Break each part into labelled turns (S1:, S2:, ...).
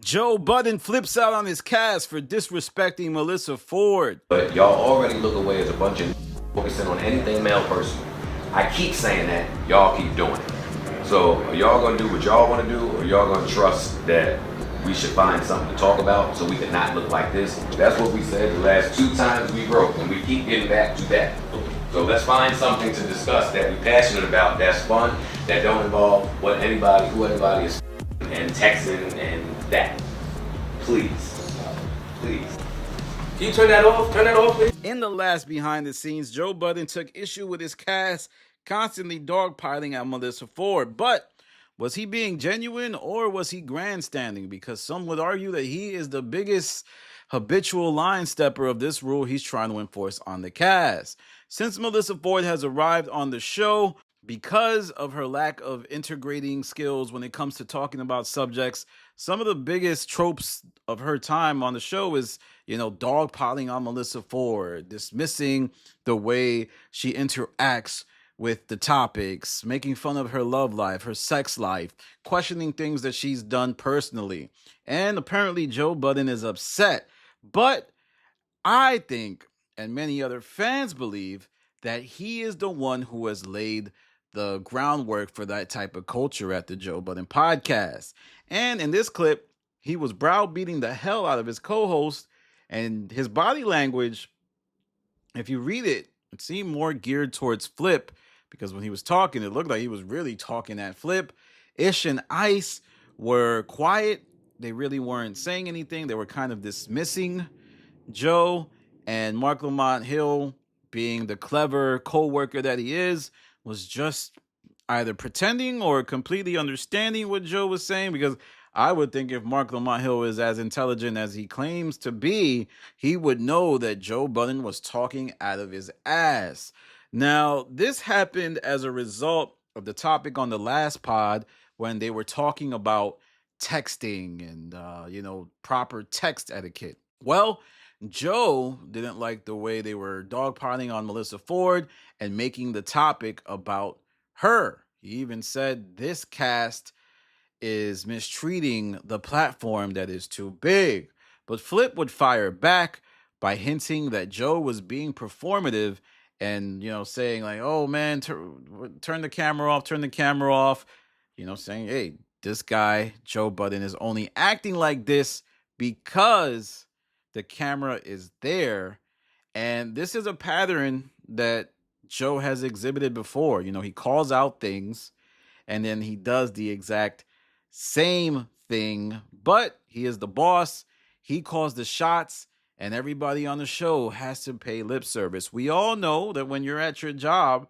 S1: Joe Budden flips out on his cast for disrespecting Melyssa Ford.
S2: But y'all already look away as a bunch of focusing on anything male person. I keep saying that, y'all keep doing it. So are y'all gonna do what y'all wanna do, or y'all gonna trust that we should find something to talk about so we can not look like this? That's what we said the last 2 times we broke, and we keep getting back to that. So let's find something to discuss that we're passionate about, that's fun, that don't involve who anybody is and texting and that. Please. Please. Can you turn that off? Turn that off, please.
S1: In the last behind the scenes, Joe Budden took issue with his cast constantly dogpiling at Melyssa Ford. But was he being genuine or was he grandstanding? Because some would argue that he is the biggest habitual line stepper of this rule he's trying to enforce on the cast. Since Melyssa Ford has arrived on the show, because of her lack of integrating skills when it comes to talking about subjects, some of the biggest tropes of her time on the show is, dogpiling on Melyssa Ford, dismissing the way she interacts with the topics, making fun of her love life, her sex life, questioning things that she's done personally. And apparently Joe Budden is upset. But I think, and many other fans believe, that he is the one who has laid the groundwork for that type of culture at the Joe Budden podcast. And in this clip, he was browbeating the hell out of his co-host, and his body language, if you read it, it seemed more geared towards Flip, because when he was talking, it looked like he was really talking at Flip. Ish and Ice were quiet. They really weren't saying anything. They were kind of dismissing Joe. And Mark Lamont Hill, being the clever co-worker that he is, was just either pretending or completely understanding what Joe was saying, because I would think if Mark Lamont Hill is as intelligent as he claims to be, he would know that Joe Budden was talking out of his ass. Now, this happened as a result of the topic on the last pod when they were talking about texting and, proper text etiquette. Well, Joe didn't like the way they were dogpiling on Melyssa Ford and making the topic about her. He even said this cast is mistreating the platform that is too big. But Flip would fire back by hinting that Joe was being performative and, saying like, oh man, turn the camera off, saying, hey, this guy, Joe Budden, is only acting like this because the camera is there. And this is a pattern that Joe has exhibited before. He calls out things and then he does the exact same thing, but he is the boss. He calls the shots and everybody on the show has to pay lip service. We all know that when you're at your job,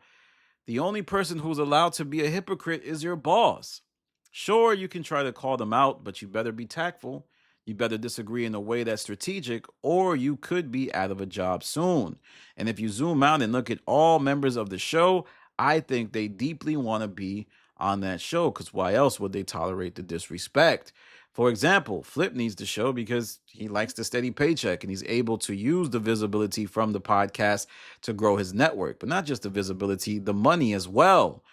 S1: the only person who's allowed to be a hypocrite is your boss. Sure, you can try to call them out, but you better be tactful. You better disagree in a way that's strategic, or you could be out of a job soon. And if you zoom out and look at all members of the show, I think they deeply want to be on that show, because why else would they tolerate the disrespect? For example, Flip needs the show because he likes the steady paycheck and he's able to use the visibility from the podcast to grow his network. But not just the visibility, the money as well.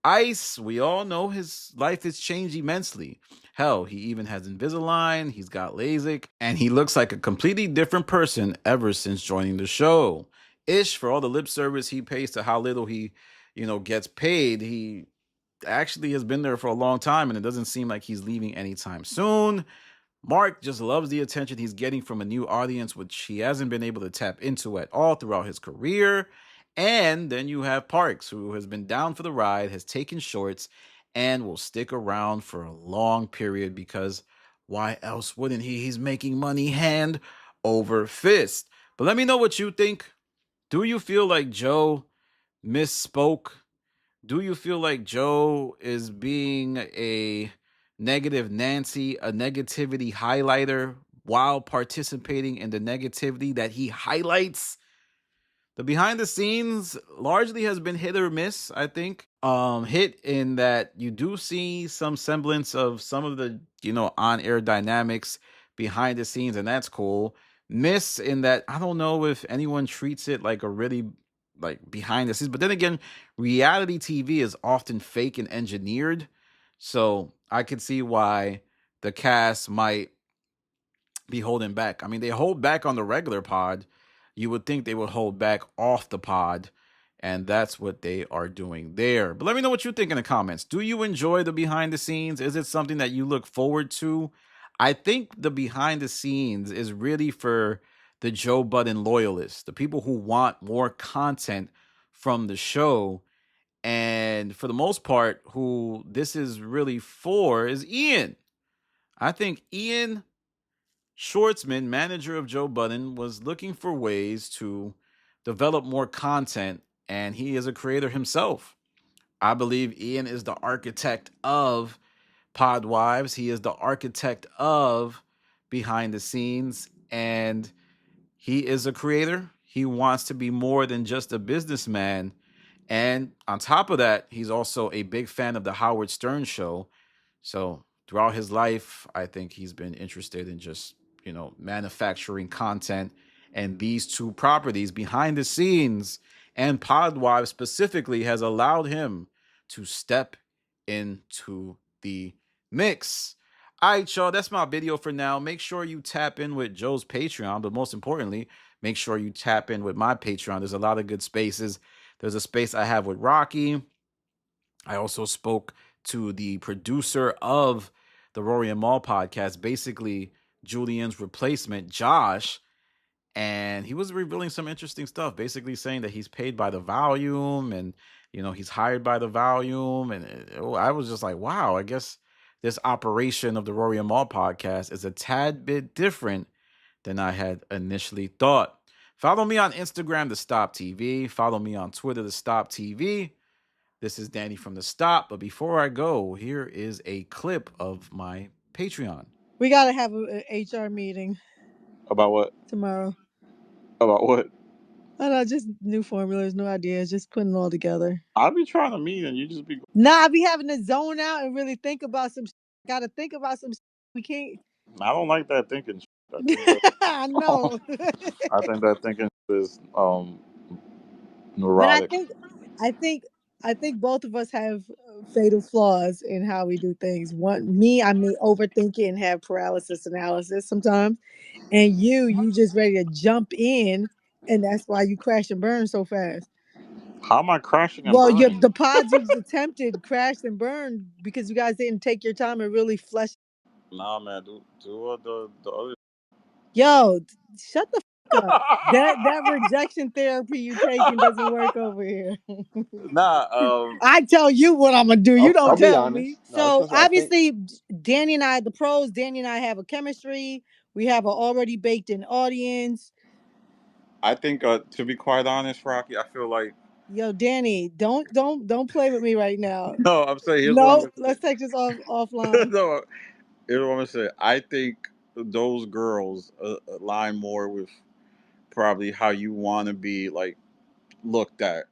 S1: Ice, we all know his life has changed immensely. Hell, he even has Invisalign, he's got LASIK, and he looks like a completely different person ever since joining the show. Ish, for all the lip service he pays to how little he, gets paid, he actually has been there for a long time and it doesn't seem like he's leaving anytime soon. Mark just loves the attention he's getting from a new audience, which he hasn't been able to tap into at all throughout his career. And then you have Parks, who has been down for the ride, has taken shorts, and will stick around for a long period because why else wouldn't he? He's making money hand over fist. But let me know what you think. Do you feel like Joe misspoke? Do you feel like Joe is being a negative Nancy, a negativity highlighter while participating in the negativity that he highlights? The behind the scenes largely has been hit or miss, I think. Hit in that you do see some semblance of some of the, on-air dynamics behind the scenes, and that's cool. Miss in that I don't know if anyone treats it like a really behind the scenes. But then again, reality TV is often fake and engineered. So I could see why the cast might be holding back. I mean, they hold back on the regular pod. You would think they would hold back off the pod, and that's what they are doing there. But let me know what you think in the comments. Do you enjoy the behind the scenes? Is it something that you look forward to? I think the behind the scenes is really for the Joe Budden loyalists, the people who want more content from the show. And for the most part, who this is really for is Ian. I think Ian Schwartzman, manager of Joe Budden, was looking for ways to develop more content, and he is a creator himself. I believe Ian is the architect of Podwives. He is the architect of Behind the Scenes, and he is a creator. He wants to be more than just a businessman. And on top of that, he's also a big fan of the Howard Stern show. So throughout his life, I think he's been interested in just, manufacturing content. And these two properties, Behind the Scenes and Podwives specifically, has allowed him to step into the mix. All right, y'all, that's my video for now. Make sure you tap in with Joe's Patreon, but most importantly, make sure you tap in with my Patreon. There's a lot of good spaces. There's a space I have with Rocky. I also spoke to the producer of the Rory and Maul podcast, basically Julian's replacement, Josh, and he was revealing some interesting stuff, basically saying that he's paid by the volume and, he's hired by the volume. And I was just like, wow, I guess this operation of the Rory and Maul podcast is a tad bit different than I had initially thought. Follow me on Instagram, The Stop TV. Follow me on Twitter, The Stop TV. This is Danny from The Stop. But before I go, here is a clip of my Patreon.
S3: We got to have an HR meeting.
S4: About what?
S3: Tomorrow.
S4: About what?
S3: I don't know, just new formulas, new ideas, just putting it all together.
S4: I'll be trying to meet and you just be...
S3: Nah, I be having to zone out and really think about some Got to think about some we can't...
S4: I don't like that thinking.
S3: I know.
S4: I think that thinking is
S3: neurotic.
S4: But
S3: I think both of us have fatal flaws in how we do things. I may overthink it and have paralysis analysis sometimes. And you just ready to jump in, and that's why you crash and burn so fast.
S4: How am I crashing and burning?
S3: The pods you've attempted crashed and burned because you guys didn't take your time and really flesh.
S4: Nah, man, do the other.
S3: Yo, shut the fuck up. that rejection therapy you taking doesn't work over here.
S4: Nah,
S3: I tell you what I'm gonna do. You don't
S4: I'll
S3: tell me. So obviously, Danny and I, the pros, Danny and I have a chemistry. We have an already baked in audience.
S4: I think, to be quite honest, Rocky, I feel like...
S3: Yo, Danny, don't play with me right now.
S4: No, I'm saying...
S3: Let's take this offline.
S4: No, here's what I'm gonna say. I think those girls align more with probably how you want to be, like, looked at.